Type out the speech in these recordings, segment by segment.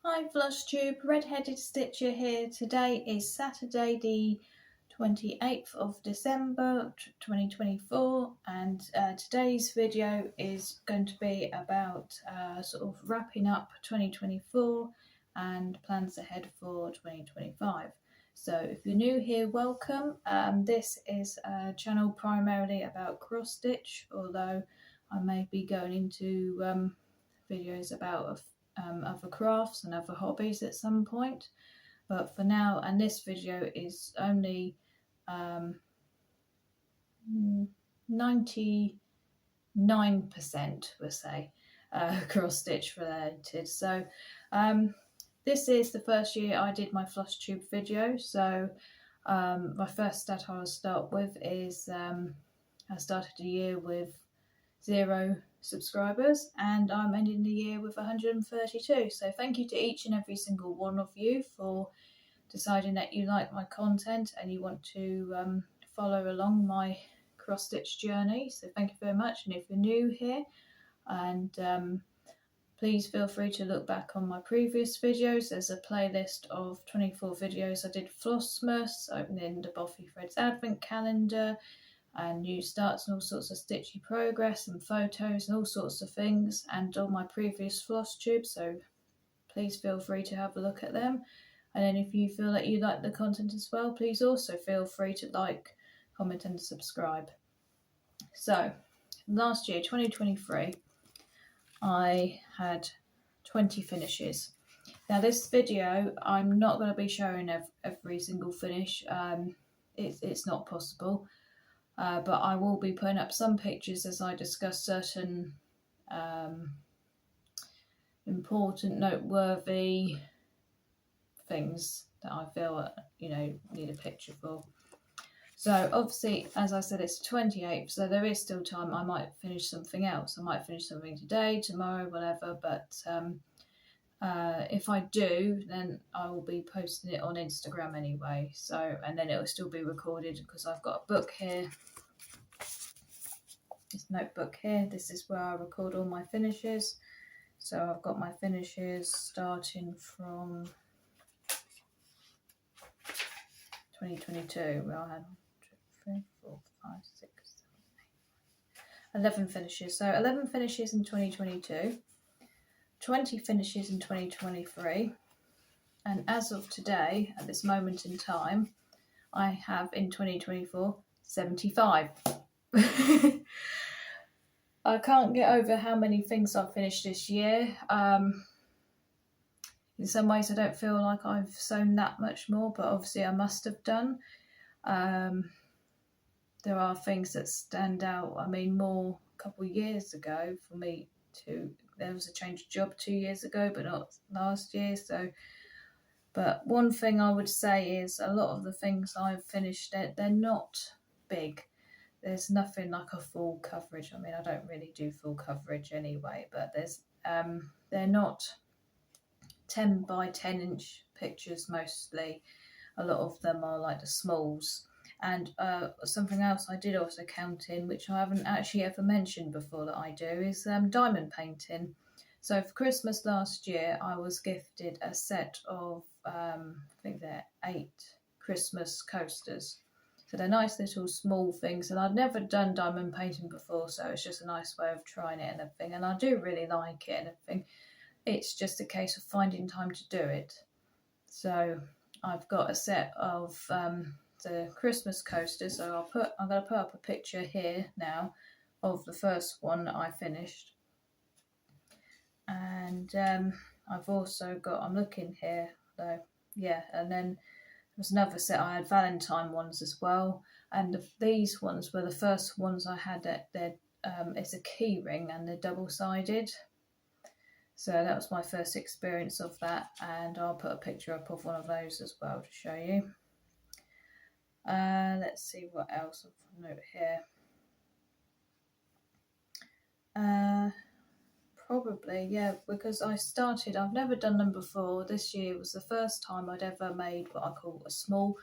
Hi FlushTube, Red-Headed Stitcher here. Today is Saturday the 28th of December 2024 and today's video is going to be about sort of wrapping up 2024 and plans ahead for 2025. So if you're new here, welcome. This is a channel primarily about cross stitch, although I may be going into videos about other crafts and other hobbies at some point, but for now, and this video is only 99% we'll say cross stitch related. So this is the first year I did my FlushTube video, so my first stat I'll start with is I started the year with 0 subscribers and I'm ending the year with 132. So thank you to each and every single one of you for deciding that you like my content and you want to follow along my cross stitch journey. So thank you very much. And if you're new here, and please feel free to look back on my previous videos. There's a playlist of 24 videos I did Flossmas, opening the Boffy Threads advent calendar, and new starts and all sorts of stitchy progress and photos and all sorts of things, and all my previous floss tubes, so please feel free to have a look at them. And then if you feel that you like the content as well, please also feel free to like, comment and subscribe. So last year 2023 I had 20 finishes. Now this video I'm not going to be showing every single finish, it's not possible. But I will be putting up some pictures as I discuss certain important, noteworthy things that I feel, need a picture for. So obviously, as I said, it's the 28th, so there is still time. I might finish something else. I might finish something today, tomorrow, whatever. But if I do, then I will be posting it on Instagram anyway. So, and then it will still be recorded because I've got a book here. This notebook here, this is where I record all my finishes. So I've got my finishes starting from 2022, where I had 3, 4, 5, 6, 7, 8, 11 finishes. So 11 finishes in 2022, 20 finishes in 2023, and as of today, at this moment in time, I have in 2024 75. I can't get over how many things I've finished this year. In some ways I don't feel like I've sewn that much more, but obviously I must have done. There are things that stand out. I mean, more a couple of years ago for me there was a change of job 2 years ago, but not last year. So, but one thing I would say is a lot of the things I've finished, they're not big. There's nothing like a full coverage. I mean, I don't really do full coverage anyway, but there's they're not 10 by 10 inch pictures mostly. A lot of them are like the smalls. And something else I did also count in, which I haven't actually ever mentioned before that I do, is diamond painting. So for Christmas last year, I was gifted a set of, I think they're 8 Christmas coasters. So they're nice little small things, and I'd never done diamond painting before, so it's just a nice way of trying it and everything. And I do really like it and everything. It's just a case of finding time to do it. So I've got a set of the Christmas coasters. So I'm going to put up a picture here now of the first one that I finished. And I've also got, I'm looking here though, yeah, and then there's another set. I had Valentine ones as well, and these ones were the first ones I had. It's a key ring and they're double-sided. So that was my first experience of that, and I'll put a picture up of one of those as well to show you. Let's see what else I've note here. Probably, yeah, because I've never done them before. This year was the first time I'd ever made what I call a small.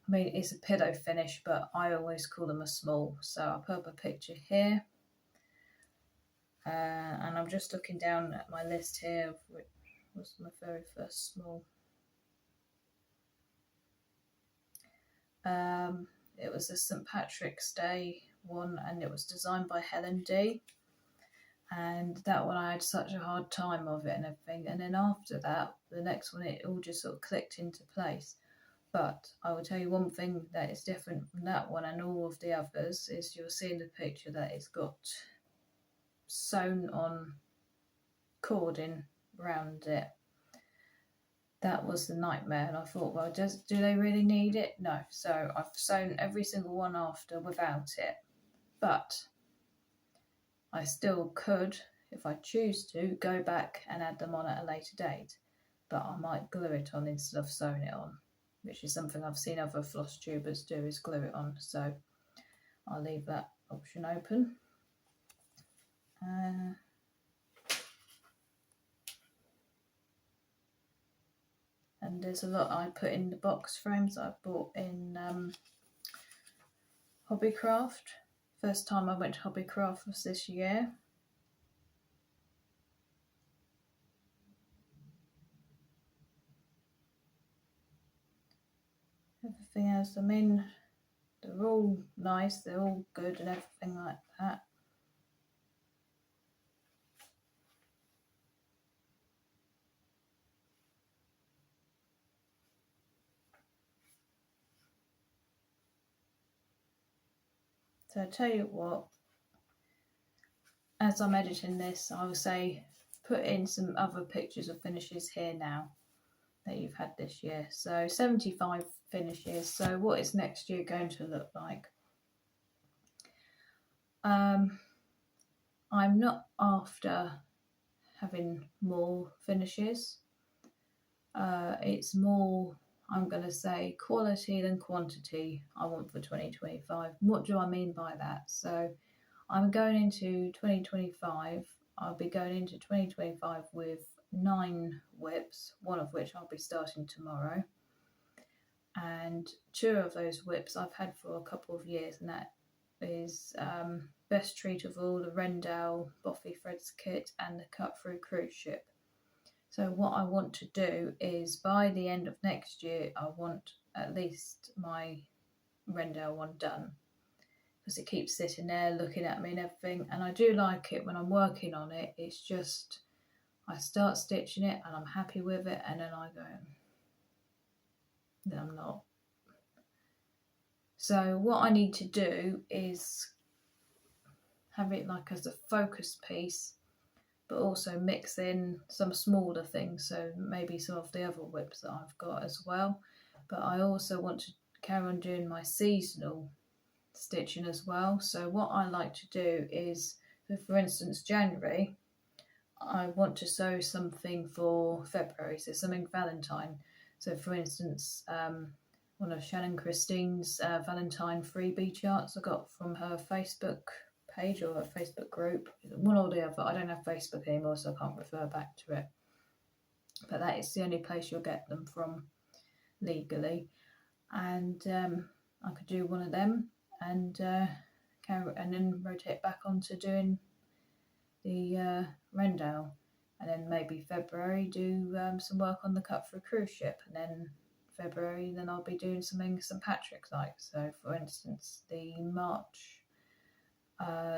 I mean, it's a pillow finish, but I always call them a small. So I'll put up a picture here. And I'm just looking down at my list here of was my very first small. It was a St Patrick's Day one, and it was designed by Helen D. And that one I had such a hard time of it and everything. And then after that, the next one, it all just sort of clicked into place. But I will tell you one thing that is different from that one and all of the others is you'll see in the picture that it's got sewn on cording around it. That was the nightmare, and I thought, well, do they really need it? No. So I've sewn every single one after without it. But I still could, if I choose to, go back and add them on at a later date. But I might glue it on instead of sewing it on, which is something I've seen other floss tubers do, is glue it on. So I'll leave that option open. And there's a lot I put in the box frames that I bought in Hobbycraft. First time I went to Hobbycraft was this year. Everything else, I mean, they're all nice, they're all good and everything like that. So I tell you what, as I'm editing this, I will say put in some other pictures of finishes here now that you've had this year. So 75 finishes. So what is next year going to look like? I'm not after having more finishes. It's more, I'm going to say, quality than quantity I want for 2025. What do I mean by that? So I'm going into 2025, I'll be going into 2025 with 9 whips, one of which I'll be starting tomorrow. And 2 of those whips I've had for a couple of years, and that is Best Treat of All, the Rendell Boffy Threads kit, and the Cut Through Cruise Ship. So what I want to do is by the end of next year, I want at least my Rendell one done, because it keeps sitting there looking at me and everything. And I do like it when I'm working on it. It's just, I start stitching it and I'm happy with it, and then I go, then I'm not. So what I need to do is have it like as a focus piece, but also mix in some smaller things, so maybe some of the other whips that I've got as well. But I also want to carry on doing my seasonal stitching as well. So what I like to do is, for instance, January, I want to sew something for February, so something Valentine. So for instance, one of Shannon Christine's Valentine freebie charts I got from her Facebook page or a Facebook group, one or the other. I don't have Facebook anymore, so I can't refer back to it, but that is the only place you'll get them from legally. And I could do one of them and then rotate back onto doing the Rendell, and then maybe February do some work on the Cut Through Cruise Ship, and then February then I'll be doing something St Patrick's like. So for instance, the March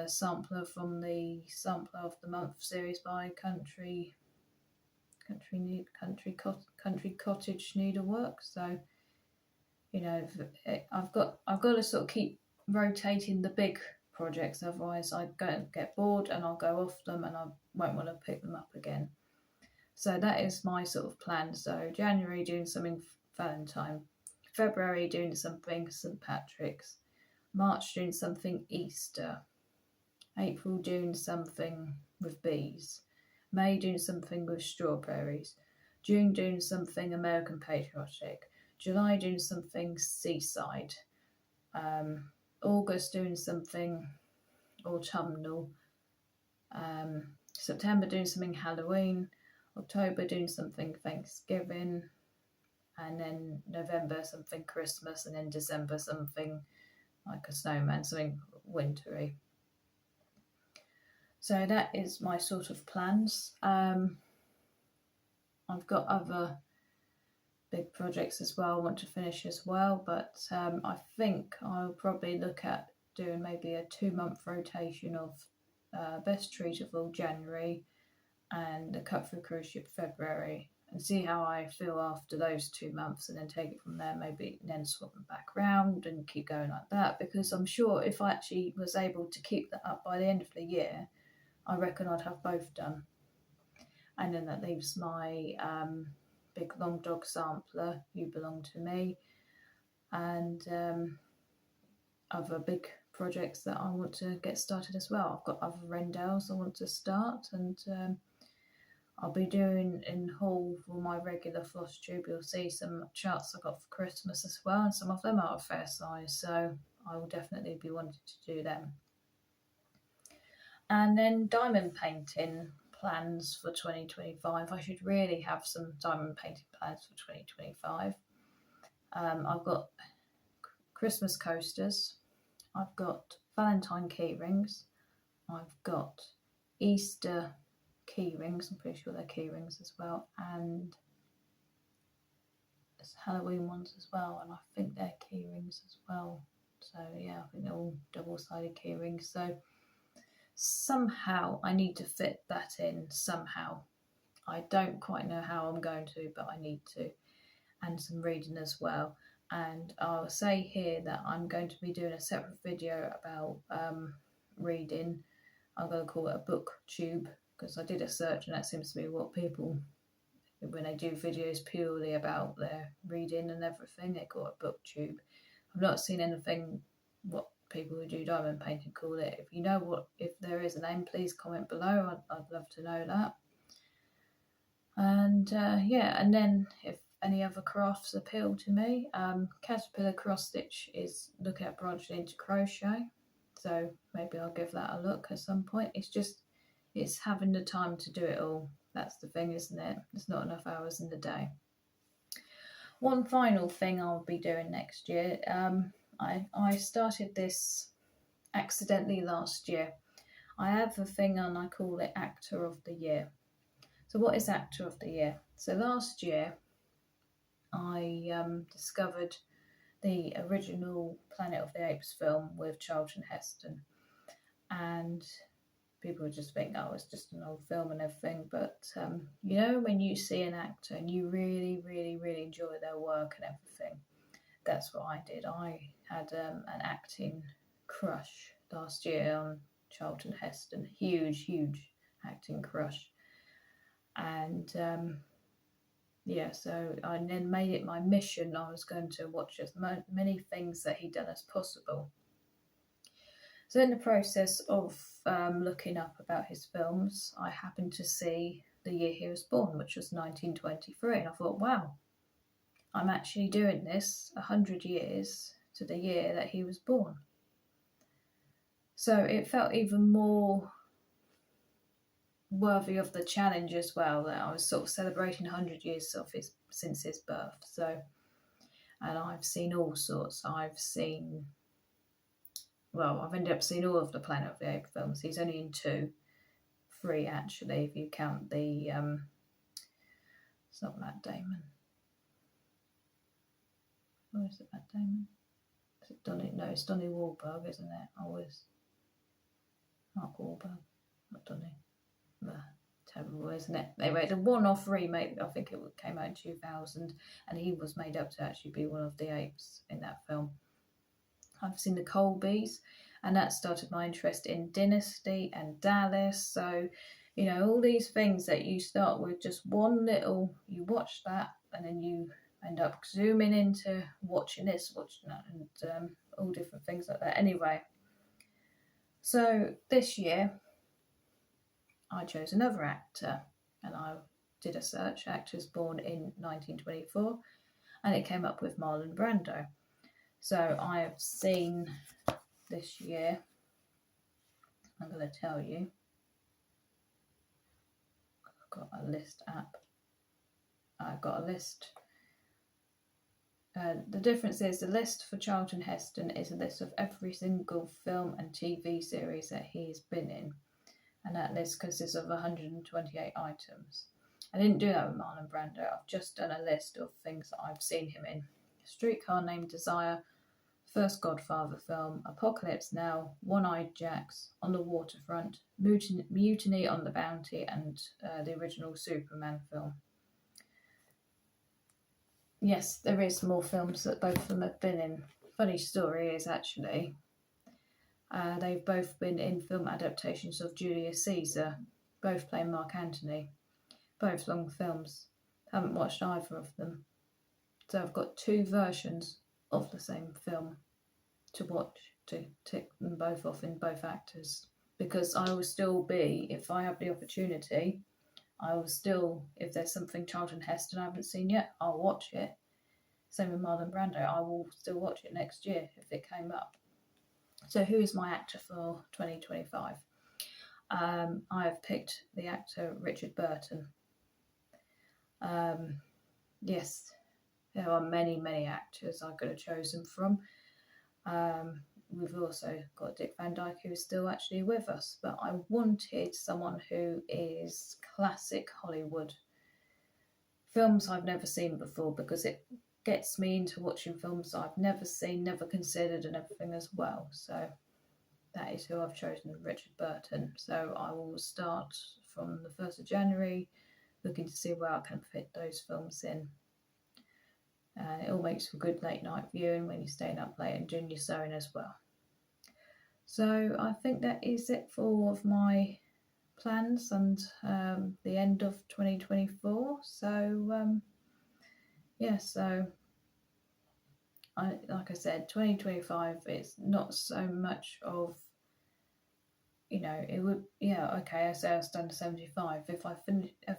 sampler from the Sampler of the Month series by Country Cottage Needlework. So you know, I've got to sort of keep rotating the big projects, otherwise I get bored and I'll go off them and I won't want to pick them up again. So that is my sort of plan. So January doing something Valentine, February doing something St Patrick's, March doing something Easter, April doing something with bees, May doing something with strawberries, June doing something American Patriotic, July doing something seaside, August doing something autumnal, September doing something Halloween, October doing something Thanksgiving, and then November something Christmas, and then December something like a snowman, something wintry. So that is my sort of plans. I've got other big projects as well I want to finish as well, but I think I'll probably look at doing maybe a 2-month rotation of Best Treat of All January and the Cut Through Cruise Ship February, and see how I feel after those 2 months, and then take it from there, maybe then swap them back round and keep going like that, because I'm sure if I actually was able to keep that up by the end of the year, I reckon I'd have both done. And then that leaves my big long dog sampler, You Belong to Me, and other big projects that I want to get started as well. I've got other Rendelles I want to start, and I'll be doing in haul for my regular floss tube. You'll see some charts I got for Christmas as well, and some of them are a fair size, so I will definitely be wanting to do them. And then diamond painting plans for 2025. I should really have some diamond painting plans for 2025. I've got Christmas coasters, I've got Valentine key rings, I've got Easter key rings, I'm pretty sure they're key rings as well, and there's Halloween ones as well, and I think they're key rings as well. So yeah, I think they're all double-sided key rings. So somehow I need to fit that in somehow. I don't quite know how I'm going to, but I need to. And some reading as well. And I'll say here that I'm going to be doing a separate video about reading. I'm going to call it a book tube, because I did a search and that seems to be what people, when they do videos purely about their reading and everything, they call it a book tube. I've not seen anything what people who do diamond painting call it. If you know if there is a name, please comment below. I'd love to know that. And yeah, and then if any other crafts appeal to me, Caterpillar Cross Stitch is looking at branching into crochet, so maybe I'll give that a look at some point. It's having the time to do it all. That's the thing, isn't it? There's not enough hours in the day. One final thing I'll be doing next year, I started this accidentally last year. I have a thing and I call it Actor of the Year. So what is Actor of the Year? So last year I discovered the original Planet of the Apes film with Charlton Heston, and people would just think, oh, it's just an old film and everything, but you know, when you see an actor and you really, really, really enjoy their work and everything, that's what I did. I had an acting crush last year on Charlton Heston, huge acting crush. And yeah, so I then made it my mission. I was going to watch as many things that he'd done as possible. So in the process of looking up about his films, I happened to see the year he was born, which was 1923, and I thought, wow, I'm actually doing this 100 years to the year that he was born. So it felt even more worthy of the challenge as well, that I was sort of celebrating 100 years of since his birth. So, and I've seen all sorts. I've ended up seeing all of the Planet of the Apes films. He's only in 3 actually, if you count the it's not Matt Damon. Or is it Matt Damon? Is it Donnie? No, it's Donnie Wahlberg, isn't it? Always Mark Wahlberg, not Donnie. Terrible, isn't it? Anyway, the one-off remake, I think it came out in 2000, and he was made up to actually be one of the apes in that film. I've seen the Colbys, and that started my interest in Dynasty and Dallas. So, you know, all these things that you start with just one little, you watch that, and then you end up zooming into watching this, watching that, and all different things like that. Anyway, so this year I chose another actor, and I did a search, actors born in 1924, and it came up with Marlon Brando. So I have seen this year, I'm going to tell you, I've got a list app, I've got a list. The difference is the list for Charlton Heston is a list of every single film and TV series that he's been in. And that list consists of 128 items. I didn't do that with Marlon Brando. I've just done a list of things that I've seen him in. Streetcar Named Desire, first Godfather film, Apocalypse Now, One-Eyed Jacks, On the Waterfront, Mutiny on the Bounty, and the original Superman film. Yes, there is more films that both of them have been in. Funny story is actually, they've both been in film adaptations of Julius Caesar, both playing Mark Antony, both long films. Haven't watched either of them. So I've got two versions of the same film to watch, to tick them both off in both actors. Because I will still be, if I have the opportunity, I will still, if there's something Charlton Heston I haven't seen yet, I'll watch it. Same with Marlon Brando, I will still watch it next year if it came up. So who is my actor for 2025? I have picked the actor Richard Burton. Yes, there are many actors I could have chosen from. We've also got Dick Van Dyke, who's still actually with us, but I wanted someone who is classic Hollywood. Films I've never seen before, because it gets me into watching films I've never seen, never considered, and everything as well. So that is who I've chosen, Richard Burton. So I will start from the 1st of January, looking to see where I can fit those films in. And it all makes for good late night viewing when you're staying up late and doing your sewing as well. So I think that is it for all of my plans and the end of 2024. So so like I said, 2025 is not so much of, it would, okay, I say I was done to 75. If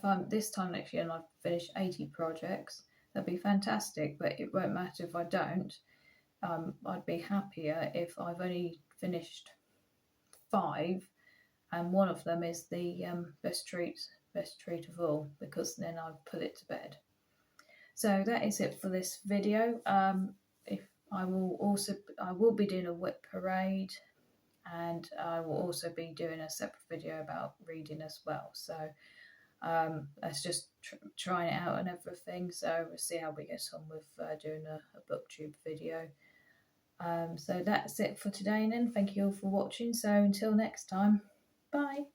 I'm this time next year and I've finished 80 projects, that'd be fantastic, but it won't matter if I don't. I'd be happier if I've only finished 5 and one of them is the best treat of all, because then I've put it to bed. So that is it for this video. I will be doing a whip parade, and I will also be doing a separate video about reading as well. So that's just trying it out and everything. So we'll see how we get on with doing a booktube video. So that's it for today then. Thank you all for watching. So until next time, bye.